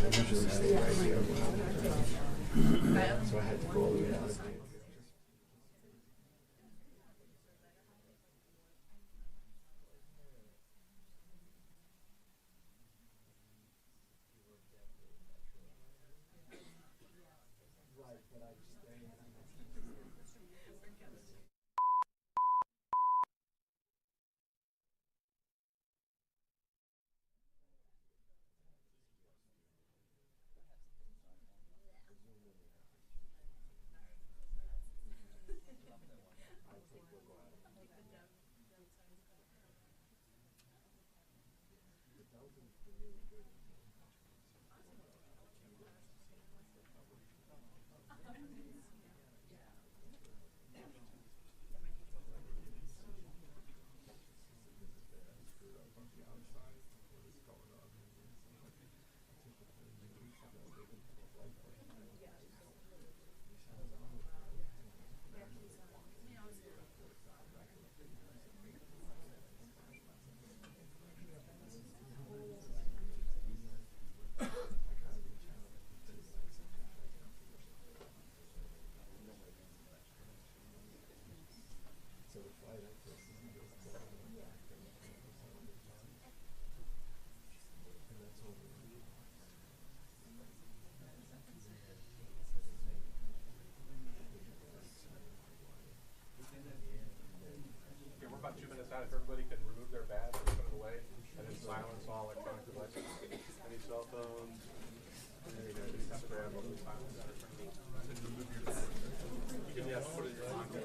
I usually stay right here when I'm so I had to go all the way out. About 2 minutes out, if everybody can remove their badge and put it away, and then silence all electronic devices, any cell phones, any Instagram, all those silence. You can just put it in your pocket.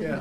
Yeah.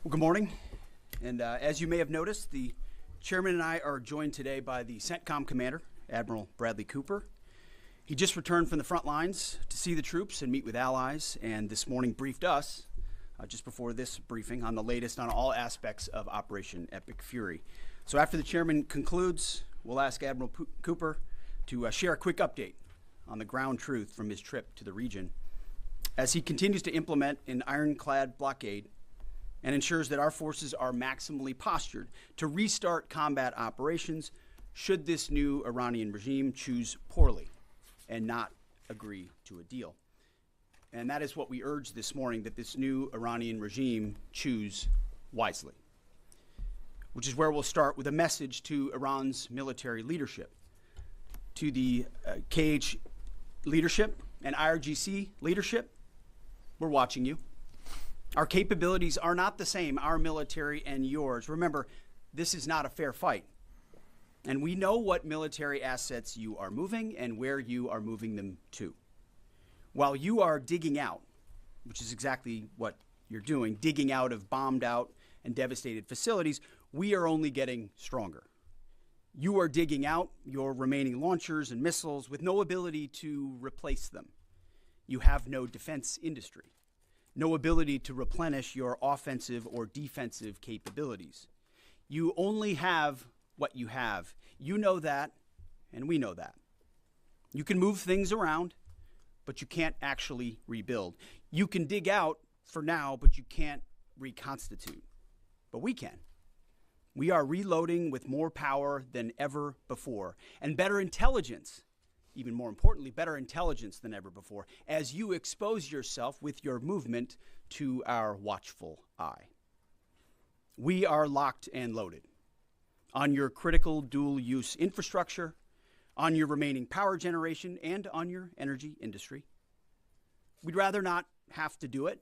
Well, good morning. And as you may have noticed, the chairman and I are joined today by the CENTCOM commander, Admiral Bradley Cooper. He just returned from the front lines to see the troops and meet with allies, and this morning briefed us, just before this briefing, on the latest on all aspects of Operation Epic Fury. So after the chairman concludes, we'll ask Admiral Cooper to share a quick update on the ground truth from his trip to the region as he continues to implement an ironclad blockade and ensures that our forces are maximally postured to restart combat operations should this new Iranian regime choose poorly and not agree to a deal. And that is what we urge this morning, that this new Iranian regime choose wisely, which is where we'll start with a message to Iran's military leadership, to the KH leadership and IRGC leadership. We're watching you. Our capabilities are not the same, our military and yours. Remember, this is not a fair fight. And we know what military assets you are moving and where you are moving them to. While you are digging out, which is exactly what you're doing, digging out of bombed out and devastated facilities, we are only getting stronger. You are digging out your remaining launchers and missiles with no ability to replace them. You have no defense industry, no ability to replenish your offensive or defensive capabilities. You only have what you have. You know that, and we know that. You can move things around, but you can't actually rebuild. You can dig out for now, but you can't reconstitute. But we can. We are reloading with more power than ever before, and better intelligence, even more importantly, better intelligence than ever before, as you expose yourself with your movement to our watchful eye. We are locked and loaded on your critical dual-use infrastructure, on your remaining power generation, and on your energy industry. We'd rather not have to do it,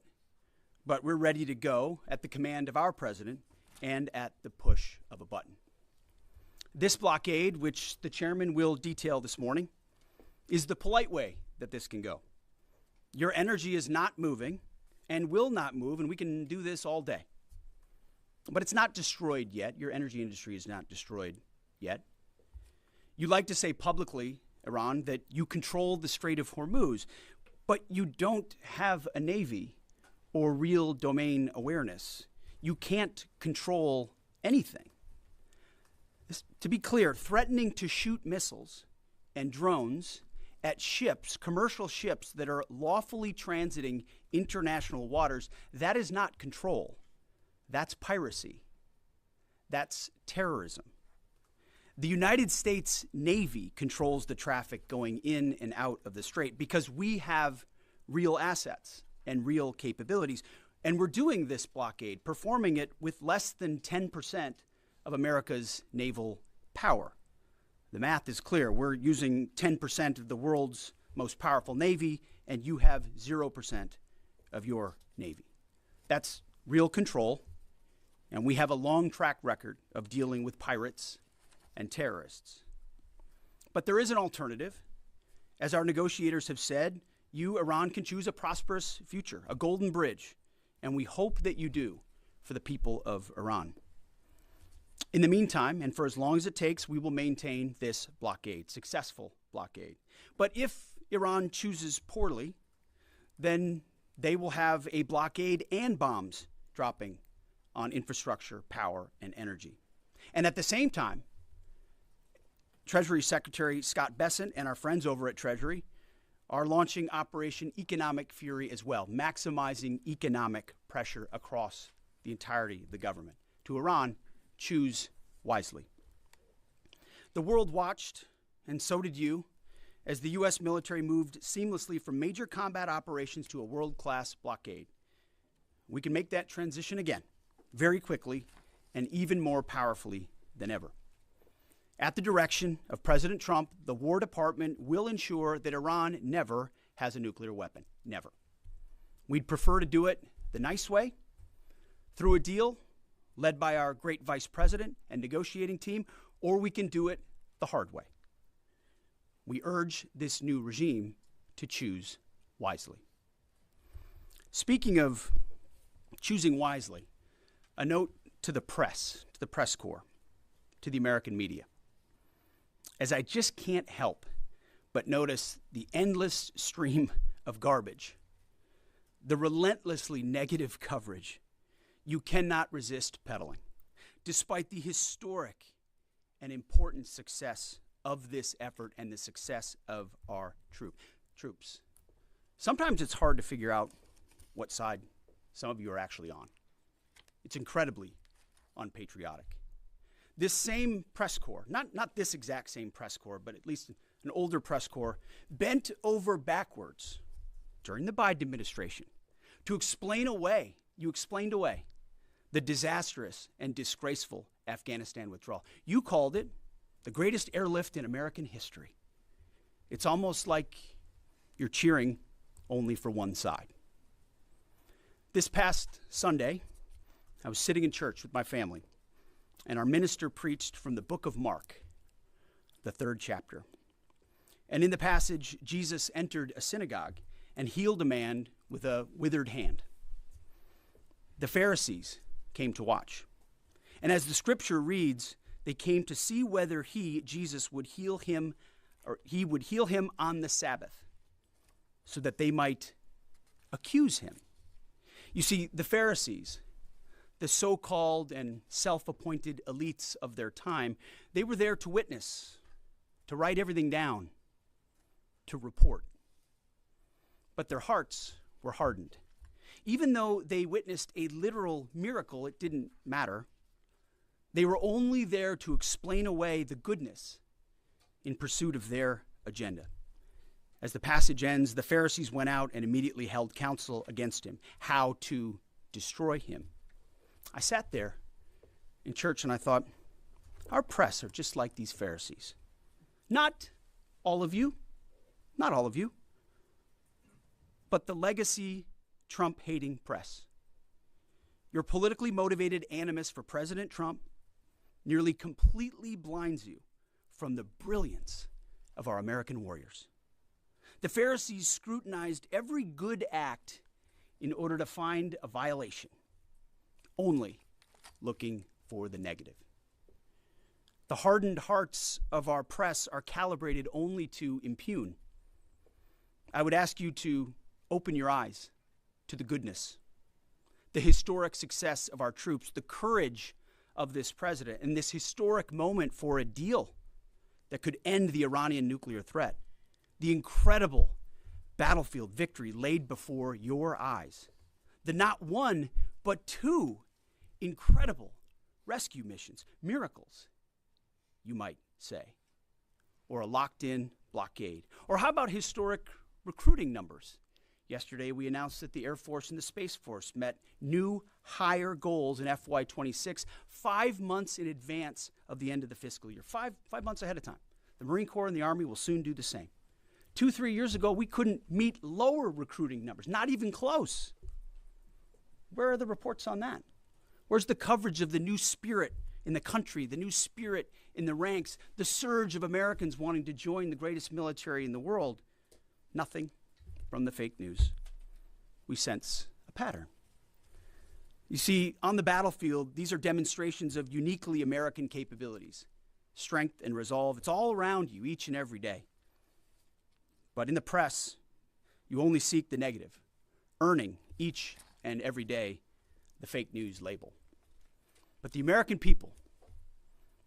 but we're ready to go at the command of our president and at the push of a button. This blockade, which the chairman will detail this morning, is the polite way that this can go. Your energy is not moving and will not move, and we can do this all day. But it's not destroyed yet. Your energy industry is not destroyed yet. You like to say publicly, Iran, that you control the Strait of Hormuz, but you don't have a navy or real domain awareness. You can't control anything. To be clear, threatening to shoot missiles and drones at ships, commercial ships that are lawfully transiting international waters, that is not control. That's piracy. That's terrorism. The United States Navy controls the traffic going in and out of the strait because we have real assets and real capabilities. And we're doing this blockade, performing it with less than 10% of America's naval power. The math is clear. We're using 10% of the world's most powerful Navy, and you have 0% of your Navy. That's real control, and we have a long track record of dealing with pirates and terrorists. But there is an alternative. As our negotiators have said, you, Iran, can choose a prosperous future, a golden bridge, and we hope that you do for the people of Iran. In the meantime, and for as long as it takes, we will maintain this blockade, successful blockade. But if Iran chooses poorly, then they will have a blockade and bombs dropping on infrastructure, power, and energy. And at the same time, Treasury Secretary Scott Bessent and our friends over at Treasury are launching Operation Economic Fury as well, maximizing economic pressure across the entirety of the government. To Iran, choose wisely. The world watched, and so did you, as the U.S. military moved seamlessly from major combat operations to a world-class blockade. We can make that transition again, very quickly, and even more powerfully than ever. At the direction of President Trump, the War Department will ensure that Iran never has a nuclear weapon. Never. We'd prefer to do it the nice way, through a deal led by our great vice president and negotiating team, or we can do it the hard way. We urge this new regime to choose wisely. Speaking of choosing wisely, A note to the press corps, to the American media, as I just can't help but notice the endless stream of garbage, the relentlessly negative coverage you cannot resist peddling, despite the historic and important success of this effort and the success of our troops. Sometimes it's hard to figure out what side some of you are actually on. It's incredibly unpatriotic. This same press corps, not this exact same press corps, but at least an older press corps, bent over backwards during the Biden administration to explain away the disastrous and disgraceful Afghanistan withdrawal. You called it the greatest airlift in American history. It's almost like you're cheering only for one side. This past Sunday, I was sitting in church with my family, and our minister preached from the book of Mark, the 3rd chapter. And in the passage, Jesus entered a synagogue and healed a man with a withered hand. The Pharisees came to watch. And as the scripture reads, they came to see whether Jesus would heal him, or he would heal him on the Sabbath, so that they might accuse him. You see, the Pharisees, the so-called and self-appointed elites of their time, they were there to witness, to write everything down, to report. But their hearts were hardened. Even though they witnessed a literal miracle, it didn't matter. They were only there to explain away the goodness in pursuit of their agenda. As the passage ends, the Pharisees went out and immediately held counsel against him, how to destroy him. I sat there in church and I thought, our press are just like these Pharisees. Not all of you, but the legacy Trump-hating press. Your politically motivated animus for President Trump nearly completely blinds you from the brilliance of our American warriors. The Pharisees scrutinized every good act in order to find a violation, only looking for the negative. The hardened hearts of our press are calibrated only to impugn. I would ask you to open your eyes to the goodness, the historic success of our troops, the courage of this president, and this historic moment for a deal that could end the Iranian nuclear threat, the incredible battlefield victory laid before your eyes, the not one, but two incredible rescue missions, miracles, you might say, or a locked-in blockade. Or how about historic recruiting numbers? Yesterday, we announced that the Air Force and the Space Force met new higher goals in FY26, 5 months in advance of the end of the fiscal year, five months ahead of time. The Marine Corps and the Army will soon do the same. 2-3 years ago, we couldn't meet lower recruiting numbers, not even close. Where are the reports on that? Where's the coverage of the new spirit in the country, the new spirit in the ranks, the surge of Americans wanting to join the greatest military in the world? Nothing from the fake news. We sense a pattern. You see, on the battlefield, these are demonstrations of uniquely American capabilities, strength and resolve. It's all around you each and every day. But in the press, you only seek the negative, earning each and every day the fake news label. But the American people,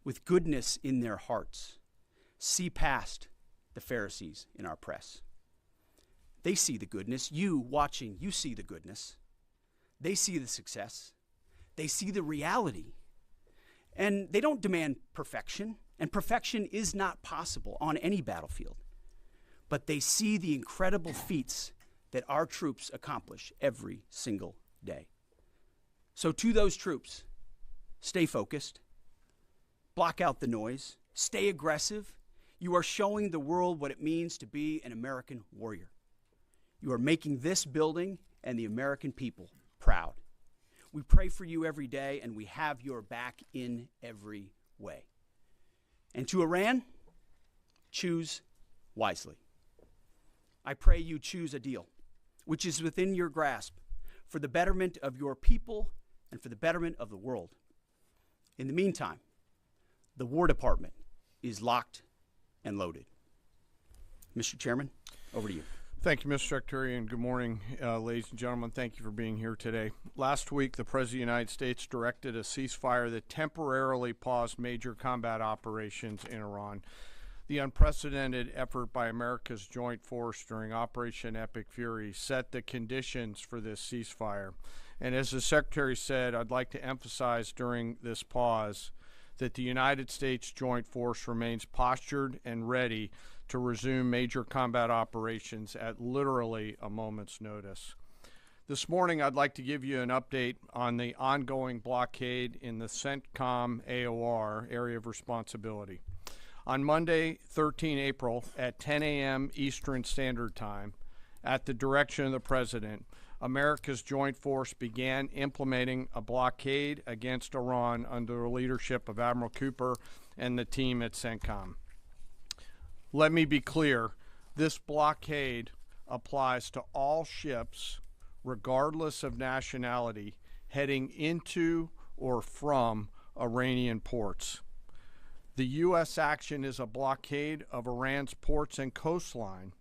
with goodness in their hearts, see past the Pharisees in our press. They see the goodness. You watching, you see the goodness. They see the success. They see the reality. And they don't demand perfection, and perfection is not possible on any battlefield. But they see the incredible feats that our troops accomplish every single day. So to those troops, stay focused, block out the noise, stay aggressive. You are showing the world what it means to be an American warrior. You are making this building and the American people proud. We pray for you every day, and we have your back in every way. And to Iran, choose wisely. I pray you choose a deal which is within your grasp for the betterment of your people and for the betterment of the world. In the meantime, the War Department is locked and loaded. Mr. Chairman, over to you. Thank you, Mr. Secretary, and good morning, ladies and gentlemen. Thank you for being here today. Last week, the President of the United States directed a ceasefire that temporarily paused major combat operations in Iran. The unprecedented effort by America's joint force during Operation Epic Fury set the conditions for this ceasefire. And as the Secretary said, I'd like to emphasize during this pause that the United States joint force remains postured and ready to resume major combat operations at literally a moment's notice. This morning, I'd like to give you an update on the ongoing blockade in the CENTCOM AOR area of responsibility. On Monday, 13 April, at 10 a.m. Eastern Standard Time, at the direction of the President, America's joint force began implementing a blockade against Iran under the leadership of Admiral Cooper and the team at CENTCOM. Let me be clear, this blockade applies to all ships, regardless of nationality, heading into or from Iranian ports. The U.S. action is a blockade of Iran's ports and coastline,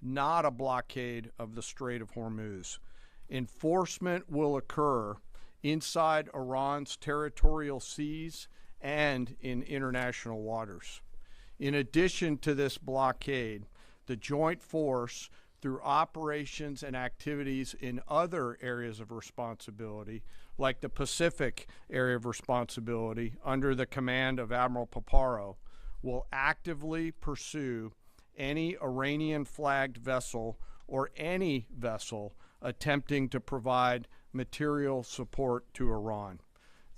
not a blockade of the Strait of Hormuz. Enforcement will occur inside Iran's territorial seas and in international waters. In addition to this blockade, the joint force, through operations and activities in other areas of responsibility, like the Pacific area of responsibility under the command of Admiral Paparo, will actively pursue any Iranian-flagged vessel or any vessel attempting to provide material support to Iran.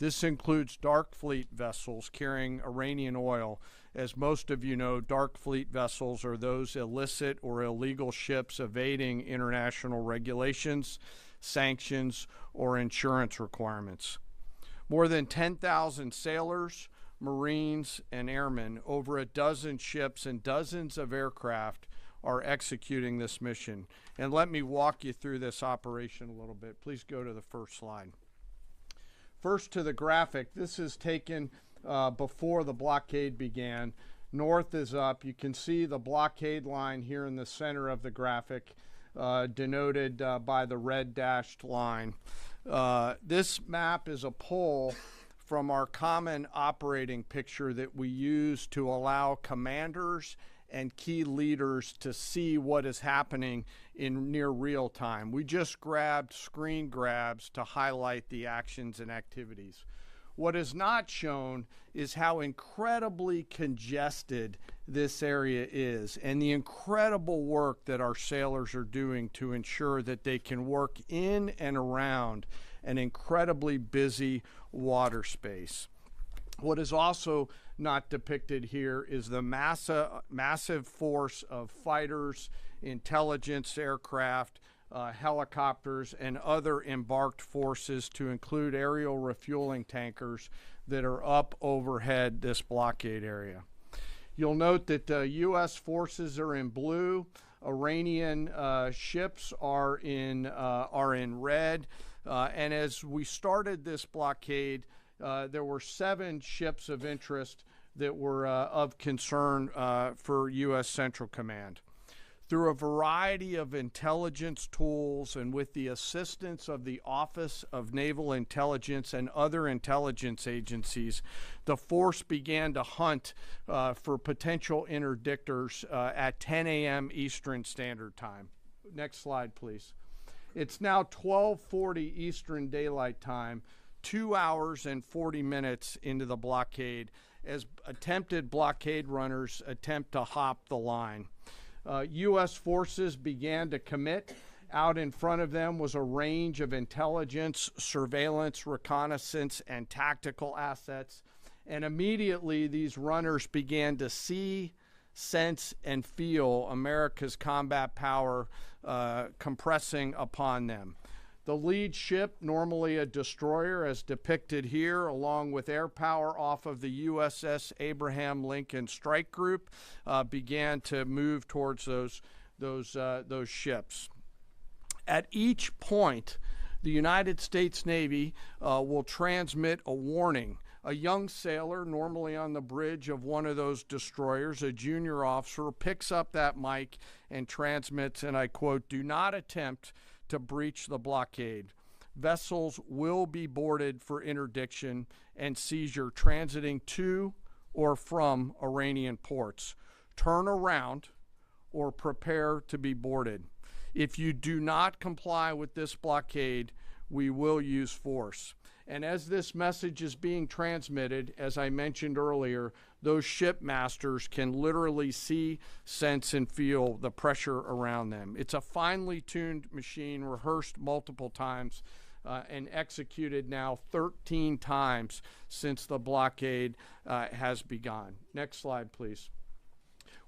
This includes dark fleet vessels carrying Iranian oil. As most of you know, dark fleet vessels are those illicit or illegal ships evading international regulations, sanctions, or insurance requirements. More than 10,000 sailors, Marines, and airmen, over a dozen ships and dozens of aircraft are executing this mission. And let me walk you through this operation a little bit. Please go to the first slide. First to the graphic. This is taken before the blockade began. North is up. You can see the blockade line here in the center of the graphic, denoted by the red dashed line. This map is a pull from our common operating picture that we use to allow commanders and key leaders to see what is happening in near real time. We just grabbed screen grabs to highlight the actions and activities. What is not shown is how incredibly congested this area is and the incredible work that our sailors are doing to ensure that they can work in and around an incredibly busy water space. What is also not depicted here is the massive force of fighters, intelligence aircraft, helicopters, and other embarked forces, to include aerial refueling tankers, that are up overhead this blockade area. You'll note that U.S. forces are in blue, Iranian ships are in red, and as we started this blockade, there were 7 ships of interest that were of concern for U.S. Central Command. Through a variety of intelligence tools and with the assistance of the Office of Naval Intelligence and other intelligence agencies, the force began to hunt for potential interdictors at 10 a.m. Eastern Standard Time. Next slide, please. It's now 12:40 Eastern Daylight Time, 2 hours and 40 minutes into the blockade, as attempted blockade runners attempt to hop the line. U.S. forces began to commit. Out in front of them was a range of intelligence, surveillance, reconnaissance, and tactical assets. And immediately these runners began to see, sense, and feel America's combat power compressing upon them. The lead ship, normally a destroyer as depicted here, along with air power off of the USS Abraham Lincoln Strike Group, began to move towards those ships. At each point, The United States Navy will transmit a warning. A young sailor, normally on the bridge of one of those destroyers, a junior officer, picks up that mic and transmits, and I quote, "Do not attempt to breach the blockade. Vessels will be boarded for interdiction and seizure transiting to or from Iranian ports. Turn around or prepare to be boarded. If you do not comply with this blockade, we will use force." And as this message is being transmitted, as I mentioned earlier, those shipmasters can literally see, sense, and feel the pressure around them. It's a finely tuned machine, rehearsed multiple times, and executed now 13 times since the blockade has begun. Next slide, please.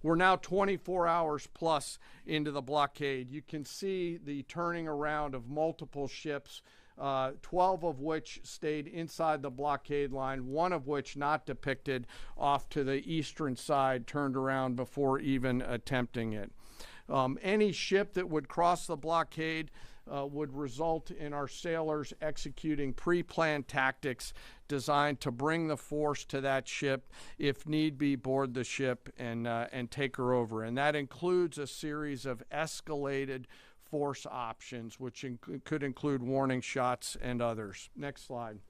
We're now 24 hours plus into the blockade. You can see the turning around of multiple ships, 12 of which stayed inside the blockade line, one of which not depicted off to the eastern side, turned around before even attempting it. Any ship that would cross the blockade would result in our sailors executing pre-planned tactics designed to bring the force to that ship, if need be, board the ship and take her over. And that includes a series of escalated force options, which could include warning shots and others. Next slide.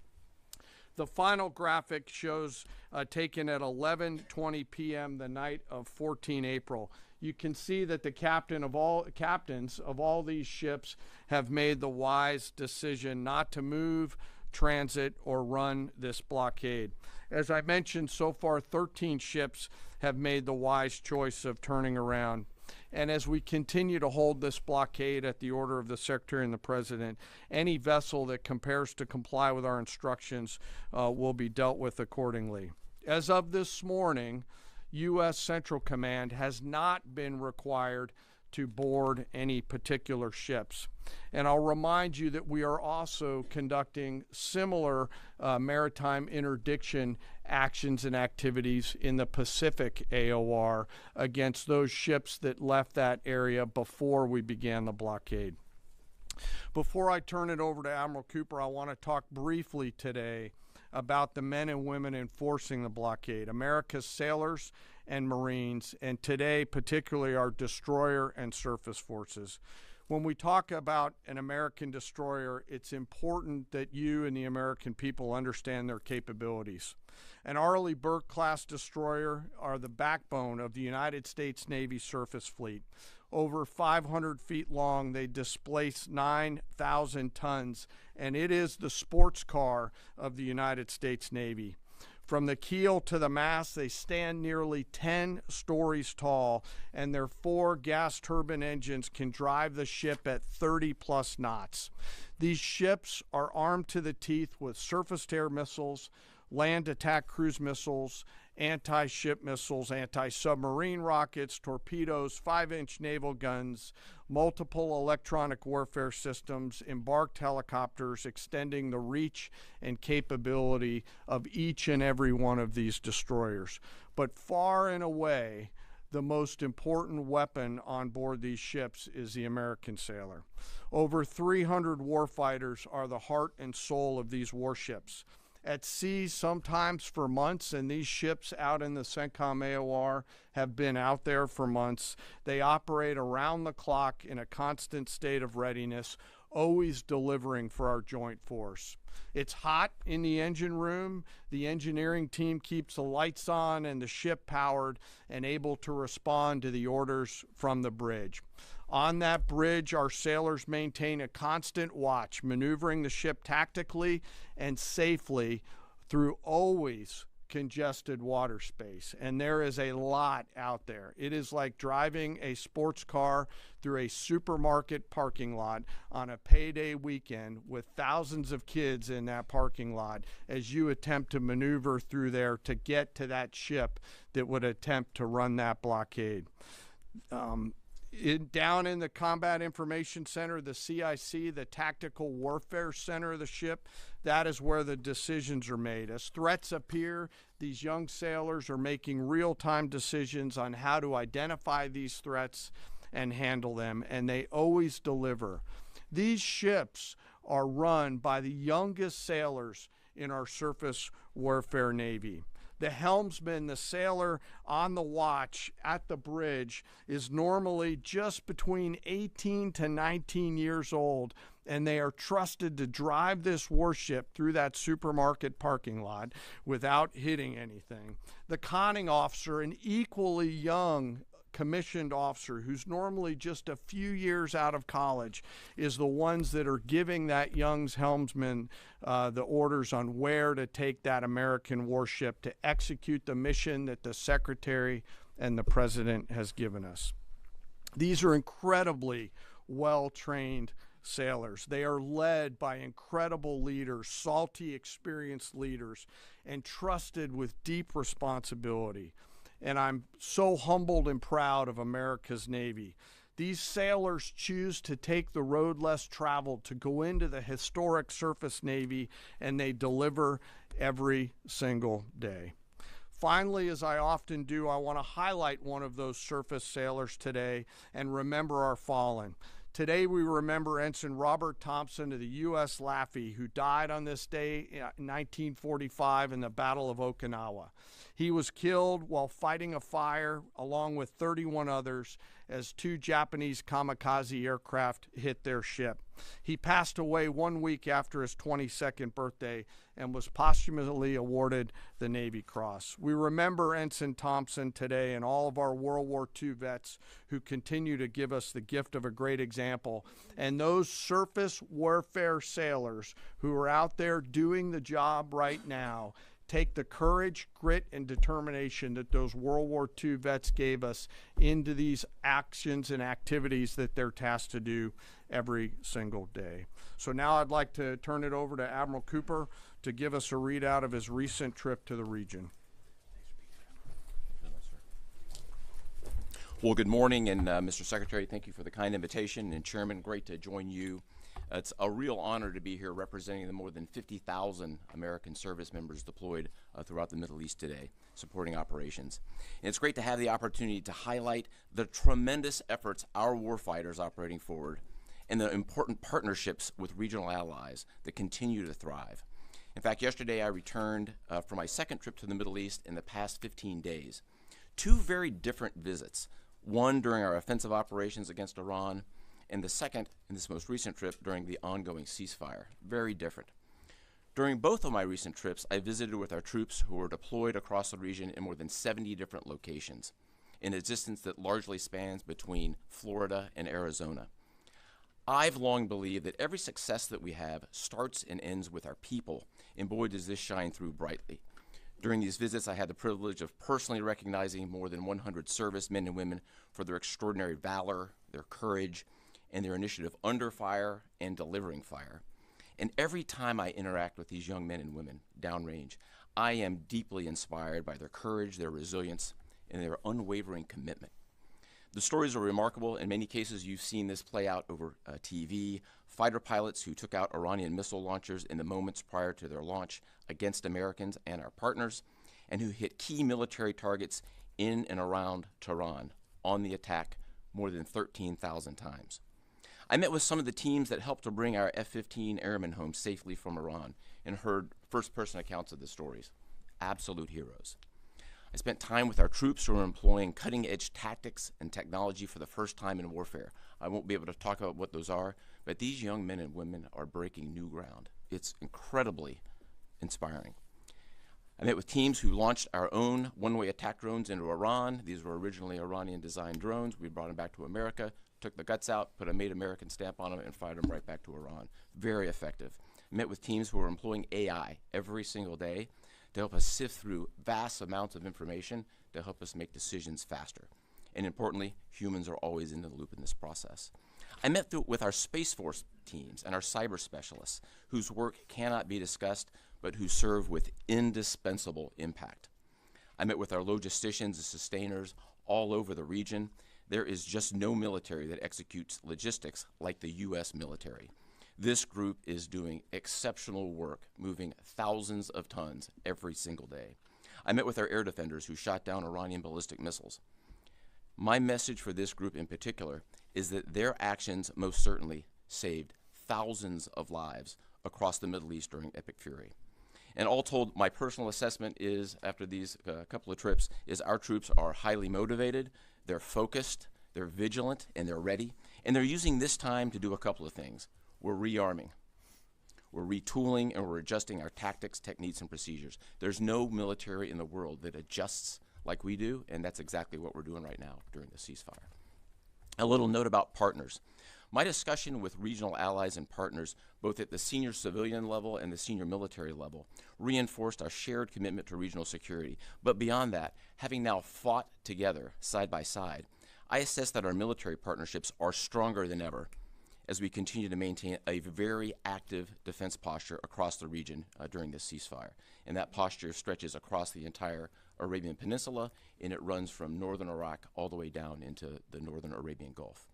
The final graphic shows taken at 11:20 p.m. the night of 14 April. You can see that the captains of all these ships have made the wise decision not to move, transit, or run this blockade. As I mentioned, so far 13 ships have made the wise choice of turning around. And as we continue to hold this blockade at the order of the Secretary and the President, any vessel that compares to comply with our instructions will be dealt with accordingly. As of this morning, U.S. Central Command has not been required to board any particular ships. And I'll remind you that we are also conducting similar maritime interdiction actions and activities in the Pacific AOR against those ships that left that area before we began the blockade. Before I turn it over to Admiral Cooper, I want to talk briefly today about the men and women enforcing the blockade, America's sailors and Marines, and today particularly our destroyer and surface forces. When we talk about an American destroyer, it's important that you and the American people understand their capabilities. An Arleigh Burke-class destroyer are the backbone of the United States Navy surface fleet. Over 500 feet long, they displace 9,000 tons, and it is the sports car of the United States Navy. From the keel to the mast, they stand nearly 10 stories tall, and their 4 gas turbine engines can drive the ship at 30-plus knots. These ships are armed to the teeth with surface-to-air missiles, land attack cruise missiles, anti-ship missiles, anti-submarine rockets, torpedoes, 5-inch naval guns, multiple electronic warfare systems, embarked helicopters, extending the reach and capability of each and every one of these destroyers. But far and away, the most important weapon on board these ships is the American sailor. Over 300 warfighters are the heart and soul of these warships. At sea, sometimes for months, and these ships out in the CENTCOM AOR have been out there for months. They operate around the clock in a constant state of readiness, always delivering for our joint force. It's hot in the engine room. The engineering team keeps the lights on and the ship powered and able to respond to the orders from the bridge. On that bridge, our sailors maintain a constant watch, maneuvering the ship tactically and safely through always congested water space. And there is a lot out there. It is like driving a sports car through a supermarket parking lot on a payday weekend with thousands of kids in that parking lot as you attempt to maneuver through there to get to that ship that would attempt to run that blockade. Down in the Combat Information Center, the CIC, the Tactical Warfare Center of the ship, that is where the decisions are made. As threats appear, these young sailors are making real-time decisions on how to identify these threats and handle them, and they always deliver. These ships are run by the youngest sailors in our surface warfare Navy. The helmsman, the sailor on the watch at the bridge, is normally just between 18 to 19 years old, and they are trusted to drive this warship through that supermarket parking lot without hitting anything. The conning officer, an equally young commissioned officer who's normally just a few years out of college, is the ones that are giving that young helmsman the orders on where to take that American warship to execute the mission that the Secretary and the President has given us. These are incredibly well-trained sailors. They are led by incredible leaders, salty, experienced leaders, and trusted with deep responsibility. And I'm so humbled and proud of America's Navy. These sailors choose to take the road less traveled to go into the historic surface Navy, and they deliver every single day. Finally, as I often do, I want to highlight one of those surface sailors today and remember our fallen. Today we remember Ensign Robert Thompson of the U.S. Laffey, who died on this day in 1945 in the Battle of Okinawa. He was killed while fighting a fire along with 31 others as 2 Japanese kamikaze aircraft hit their ship. He passed away 1 week after his 22nd birthday and was posthumously awarded the Navy Cross. We remember Ensign Thompson today and all of our World War II vets who continue to give us the gift of a great example. And those surface warfare sailors who are out there doing the job right now take the courage, grit, and determination that those World War II vets gave us into these actions and activities that they're tasked to do every single day. So now I'd like to turn it over to Admiral Cooper to give us a readout of his recent trip to the region. Well, good morning, and Mr. Secretary, thank you for the kind invitation, and Chairman, great to join you. It's a real honor to be here representing the more than 50,000 American service members deployed throughout the Middle East today, supporting operations. And it's great to have the opportunity to highlight the tremendous efforts our warfighters operating forward and the important partnerships with regional allies that continue to thrive. In fact, yesterday I returned from my second trip to the Middle East in the past 15 days. 2 very different visits, one during our offensive operations against Iran, and the second in this most recent trip during the ongoing ceasefire. Very different. During both of my recent trips, I visited with our troops who were deployed across the region in more than 70 different locations, in a distance that largely spans between Florida and Arizona. I've long believed that every success that we have starts and ends with our people, and boy does this shine through brightly. During these visits, I had the privilege of personally recognizing more than 100 servicemen and women for their extraordinary valor, their courage, and their initiative under fire and delivering fire. And every time I interact with these young men and women downrange, I am deeply inspired by their courage, their resilience, and their unwavering commitment. The stories are remarkable. In many cases, you've seen this play out over TV. Fighter pilots who took out Iranian missile launchers in the moments prior to their launch against Americans and our partners, and who hit key military targets in and around Tehran on the attack more than 13,000 times. I met with some of the teams that helped to bring our F-15 airmen home safely from Iran and heard first-person accounts of the stories. Absolute heroes. I spent time with our troops who are employing cutting-edge tactics and technology for the first time in warfare. I won't be able to talk about what those are, but these young men and women are breaking new ground. It's incredibly inspiring. I met with teams who launched our own one-way attack drones into Iran. These were originally Iranian-designed drones. We brought them back to America, took the guts out, put a made American stamp on them, and fired them right back to Iran. Very effective. I met with teams who were employing AI every single day to help us sift through vast amounts of information to help us make decisions faster. And importantly, humans are always in the loop in this process. I met with our Space Force teams and our cyber specialists, whose work cannot be discussed, but who serve with indispensable impact. I met with our logisticians and sustainers all over the region. There is just no military that executes logistics like the U.S. military. This group is doing exceptional work, moving thousands of tons every single day. I met with our air defenders who shot down Iranian ballistic missiles. My message for this group in particular is that their actions most certainly saved thousands of lives across the Middle East during Epic Fury. And all told, my personal assessment is, after these couple of trips, is our troops are highly motivated, they're focused, they're vigilant, and they're ready. And they're using this time to do a couple of things. We're rearming, we're retooling, and we're adjusting our tactics, techniques, and procedures. There's no military in the world that adjusts like we do, and that's exactly what we're doing right now during the ceasefire. A little note about partners. My discussion with regional allies and partners, both at the senior civilian level and the senior military level, reinforced our shared commitment to regional security. But beyond that, having now fought together side by side, I assess that our military partnerships are stronger than ever as we continue to maintain a very active defense posture across the region during this ceasefire. And that posture stretches across the entire Arabian Peninsula, and it runs from northern Iraq all the way down into the northern Arabian Gulf.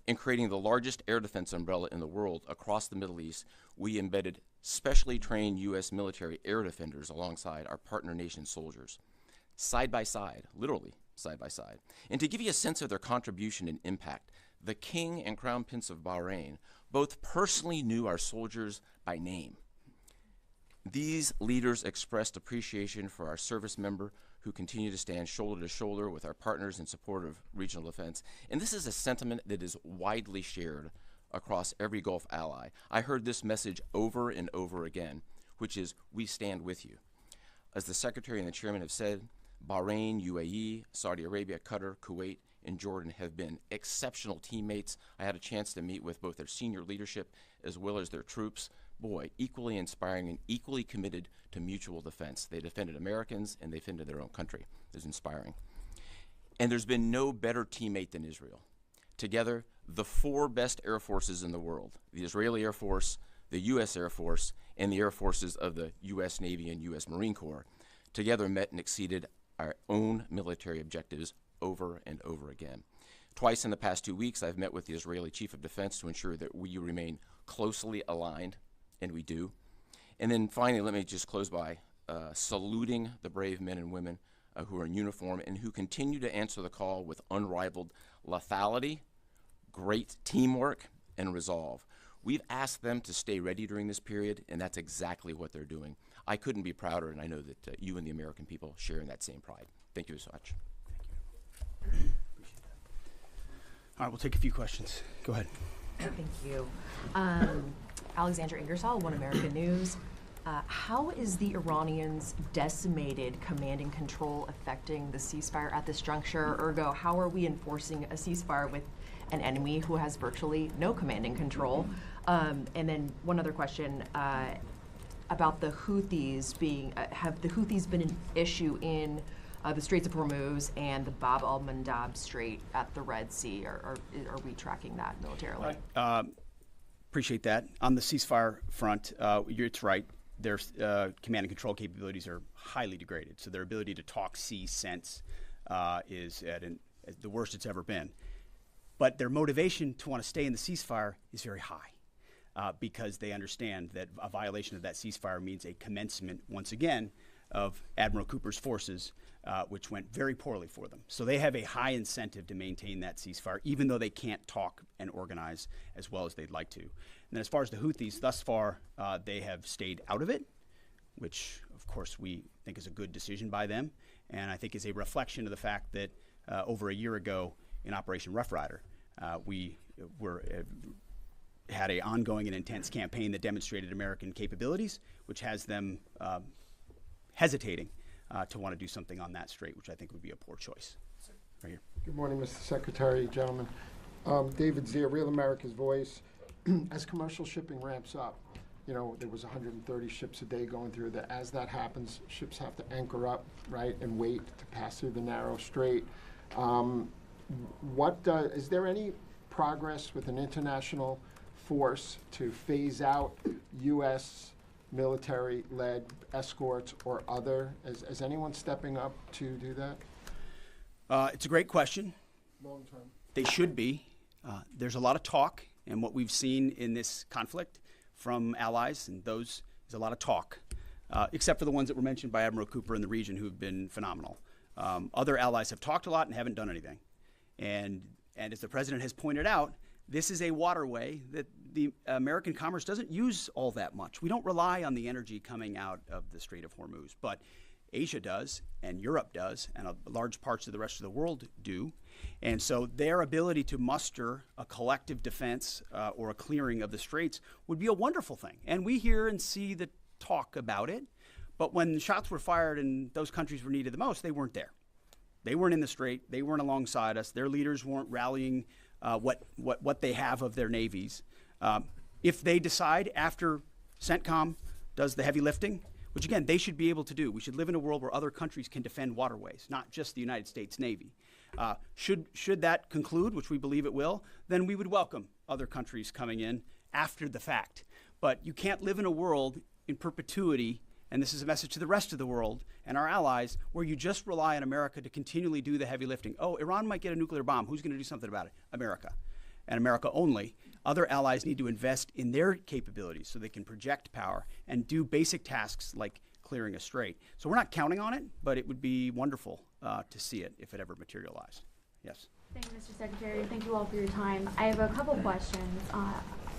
In creating the largest air defense umbrella in the world across the Middle East, we embedded specially trained U.S. military air defenders alongside our partner nation soldiers, side by side, literally side by side. And to give you a sense of their contribution and impact, the King and Crown Prince of Bahrain both personally knew our soldiers by name. These leaders expressed appreciation for our service member who continue to stand shoulder to shoulder with our partners in support of regional defense. And this is a sentiment that is widely shared across every Gulf ally. I heard this message over and over again, which is, we stand with you. As the Secretary and the Chairman have said, Bahrain, UAE, Saudi Arabia, Qatar, Kuwait, and Jordan have been exceptional teammates. I had a chance to meet with both their senior leadership as well as their troops. Boy, equally inspiring and equally committed to mutual defense. They defended Americans and they defended their own country. It was inspiring. And there's been no better teammate than Israel. Together, the four best air forces in the world, the Israeli Air Force, the U.S. Air Force, and the air forces of the U.S. Navy and U.S. Marine Corps, together met and exceeded our own military objectives over and over again. Twice in the past 2 weeks, I've met with the Israeli Chief of Defense to ensure that we remain closely aligned, and we do. And then finally, let me just close by saluting the brave men and women who are in uniform and who continue to answer the call with unrivaled lethality, great teamwork, and resolve. We've asked them to stay ready during this period, and that's exactly what they're doing. I couldn't be prouder, and I know that you and the American people share in that same pride. Thank you so much. All right, we'll take a few questions. Go ahead. Thank you. Alexandra Ingersoll, One American News. How is the Iranians' decimated command and control affecting the ceasefire at this juncture? Ergo, how are we enforcing a ceasefire with an enemy who has virtually no command and control? And then one other question about the Houthis being, have the Houthis been an issue in the Straits of Hormuz and the Bab al-Mandab Strait at the Red Sea? Are we tracking that militarily? Appreciate that. On the ceasefire front, it's right. Their command and control capabilities are highly degraded. So their ability to talk, see, sense is at the worst it's ever been. But their motivation to want to stay in the ceasefire is very high because they understand that a violation of that ceasefire means a commencement, once again, of Admiral Cooper's forces, which went very poorly for them. So they have a high incentive to maintain that ceasefire, even though they can't talk and organize as well as they'd like to. And then as far as the Houthis, thus far, they have stayed out of it, which, of course, we think is a good decision by them, and I think is a reflection of the fact that over a year ago in Operation Rough Rider, we had an ongoing and intense campaign that demonstrated American capabilities, which has them hesitating to want to do something on that strait, which I think would be a poor choice. Right here. Good morning, Mr. Secretary, gentlemen. David Zier, Real America's Voice. As commercial shipping ramps up, you know, there was 130 ships a day going through there. As that happens, ships have to anchor up, right, and wait to pass through the narrow strait. Is there any progress with an international force to phase out U.S. military-led escorts or other? Is anyone stepping up to do that? It's a great question. Long term. They should be. There's a lot of talk, and what we've seen in this conflict from allies, and those is a lot of talk, except for the ones that were mentioned by Admiral Cooper in the region who've been phenomenal. Other allies have talked a lot and haven't done anything. And as the president has pointed out, this is a waterway that the American commerce doesn't use all that much. We don't rely on the energy coming out of the Strait of Hormuz, but Asia does, and Europe does, and large parts of the rest of the world do. And so their ability to muster a collective defense or a clearing of the straits would be a wonderful thing. And we hear and see the talk about it, but when shots were fired and those countries were needed the most, they weren't there. They weren't in the strait. They weren't alongside us. Their leaders weren't rallying what they have of their navies. If they decide after CENTCOM does the heavy lifting, which again, they should be able to do. We should live in a world where other countries can defend waterways, not just the United States Navy. Should that conclude, which we believe it will, then we would welcome other countries coming in after the fact. But you can't live in a world in perpetuity, and this is a message to the rest of the world and our allies, where you just rely on America to continually do the heavy lifting. Oh, Iran might get a nuclear bomb. Who's going to do something about it? America. And America only. Other allies need to invest in their capabilities so they can project power and do basic tasks like clearing a strait. So we're not counting on it, but it would be wonderful to see it if it ever materialized. Yes. Thank you, Mr. Secretary. Thank you all for your time. I have a couple questions.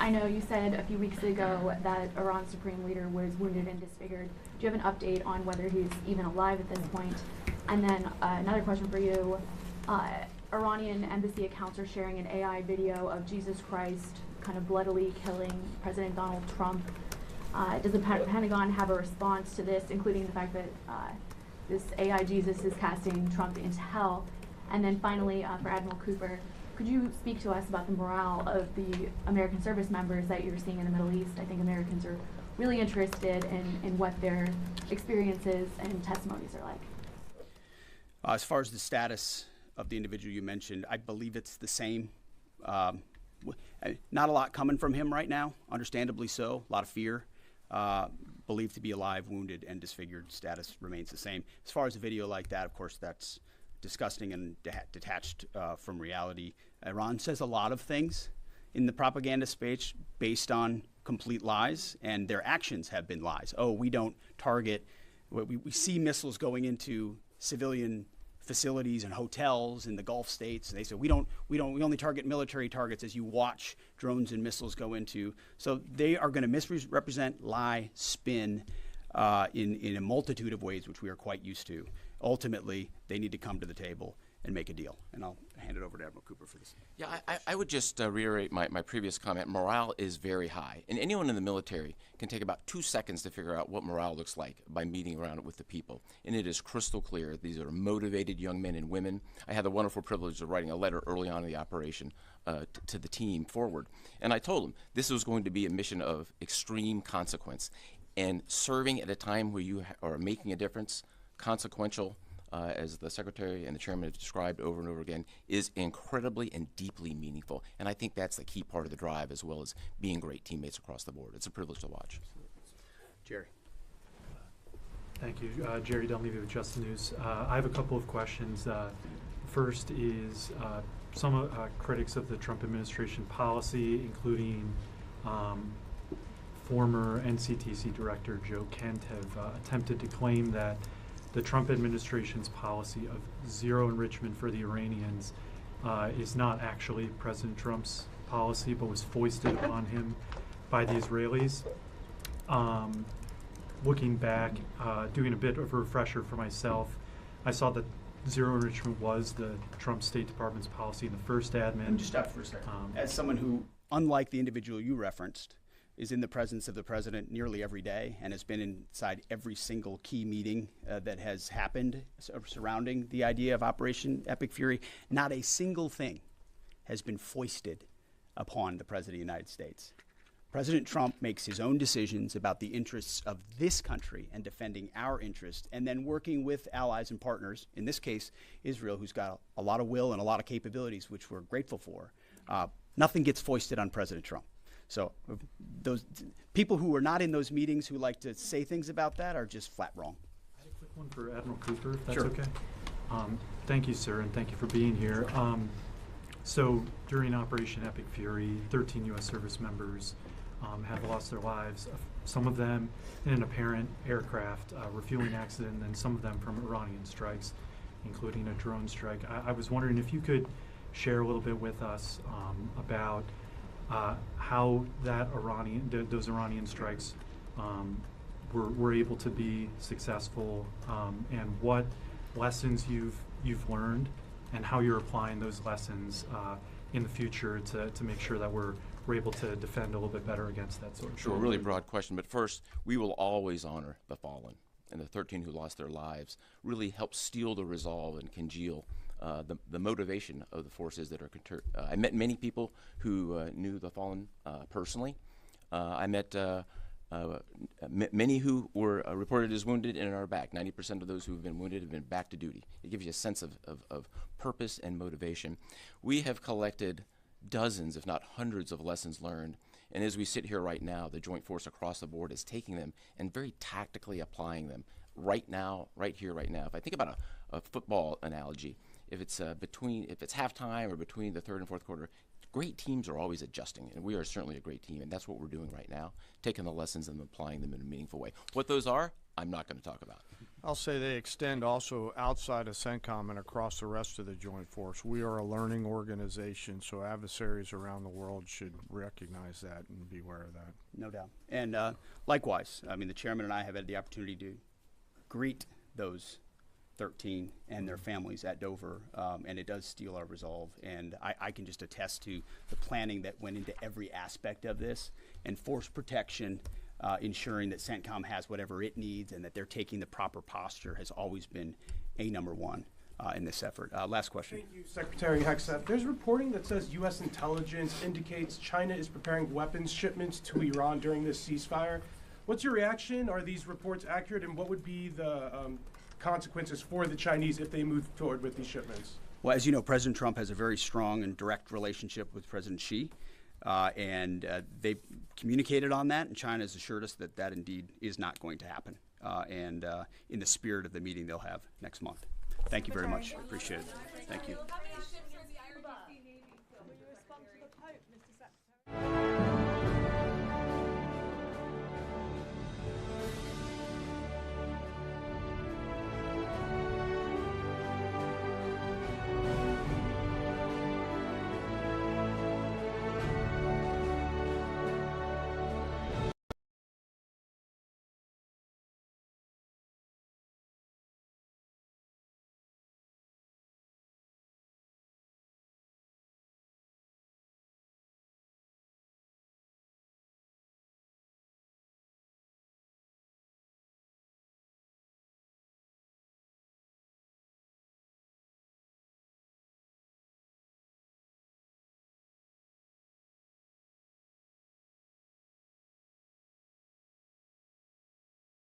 I know you said a few weeks ago that Iran's supreme leader was wounded and disfigured. Do you have an update on whether he's even alive at this point? And then another question for you. Iranian embassy accounts are sharing an AI video of Jesus Christ kind of bloodily killing President Donald Trump. Does the Pentagon have a response to this, including the fact that this AI Jesus is casting Trump into hell? And then finally, for Admiral Cooper, could you speak to us about the morale of the American service members that you're seeing in the Middle East? I think Americans are really interested in what their experiences and testimonies are like. As far as the status of the individual you mentioned, I believe it's the same. Not a lot coming from him right now, understandably so. A lot of fear. Believed to be alive, wounded, and disfigured. Status remains the same. As far as a video like that, of course, that's disgusting and detached from reality. Iran says a lot of things in the propaganda space based on complete lies, and their actions have been lies. Oh, we don't target. We see missiles going into civilian facilities and hotels in the Gulf states. They say we only target military targets as you watch drones and missiles go into. So they are going to misrepresent, lie, spin in a multitude of ways, which we are quite used to. Ultimately, they need to come to the table and make a deal. And I'll hand it over to Admiral Cooper for this. Yeah, I would just reiterate my previous comment. Morale is very high. And anyone in the military can take about 2 seconds to figure out what morale looks like by meeting around it with the people. And it is crystal clear. These are motivated young men and women. I had the wonderful privilege of writing a letter early on in the operation to the team forward. And I told them this was going to be a mission of extreme consequence. And serving at a time where you are making a difference, consequential, as the Secretary and the Chairman have described over and over again, is incredibly and deeply meaningful. And I think that's the key part of the drive, as well as being great teammates across the board. It's a privilege to watch. Jerry. Thank you. Jerry Dunleavy with Just the News. I have a couple of questions. First is some critics of the Trump administration policy, including former NCTC Director Joe Kent, have attempted to claim that the Trump administration's policy of zero enrichment for the Iranians is not actually President Trump's policy, but was foisted upon him by the Israelis. Looking back, doing a bit of a refresher for myself, I saw that zero enrichment was the Trump State Department's policy in the first admin. Let me just stop for a second. As someone who, unlike the individual you referenced, is in the presence of the president nearly every day and has been inside every single key meeting that has happened surrounding the idea of Operation Epic Fury, not a single thing has been foisted upon the President of the United States. President Trump makes his own decisions about the interests of this country and defending our interests, and then working with allies and partners, in this case, Israel, who's got a lot of will and a lot of capabilities, which we're grateful for. Nothing gets foisted on President Trump. So those people who are not in those meetings who like to say things about that are just flat wrong. I had a quick one for Admiral Cooper, if that's Sure. okay. Thank you, sir, and thank you for being here. So during Operation Epic Fury, 13 U.S. service members have lost their lives, some of them in an apparent aircraft refueling accident, and some of them from Iranian strikes, including a drone strike. I was wondering if you could share a little bit with us about how that those Iranian strikes were able to be successful, and what lessons you've learned, and how you're applying those lessons in the future to make sure that we're able to defend a little bit better against that sort of Sure, thing. really broad question. But first, we will always honor the fallen, and the 13 who lost their lives really helped steel the resolve and congeal the motivation of the forces that are. I met many people who knew the fallen personally. I met many who were reported as wounded and are back. 90% of those who have been wounded have been back to duty. It gives you a sense of purpose and motivation. We have collected dozens, if not hundreds, of lessons learned. And as we sit here right now, the Joint Force across the board is taking them and very tactically applying them right now, right here, right now. If I think about a football analogy, if it's halftime or between the third and fourth quarter, great teams are always adjusting, and we are certainly a great team, and that's what we're doing right now, taking the lessons and applying them in a meaningful way. What those are, I'm not going to talk about. I'll say they extend also outside of CENTCOM and across the rest of the Joint Force. We are a learning organization, so adversaries around the world should recognize that and be aware of that. No doubt. And likewise, I mean, the chairman and I have had the opportunity to greet those 13 and their families at Dover, and it does steel our resolve. And I can just attest to the planning that went into every aspect of this, and force protection, ensuring that CENTCOM has whatever it needs and that they're taking the proper posture has always been a number one in this effort. Last question. Thank you, Secretary Hegseth. There's reporting that says U.S. intelligence indicates China is preparing weapons shipments to Iran during this ceasefire. What's your reaction? Are these reports accurate, and what would be the consequences for the Chinese if they move forward with these shipments? Well, as you know, President Trump has a very strong and direct relationship with President Xi, and they've communicated on that, and China has assured us that that indeed is not going to happen, and in the spirit of the meeting they'll have next month. Thank you very much. I appreciate it. Thank you.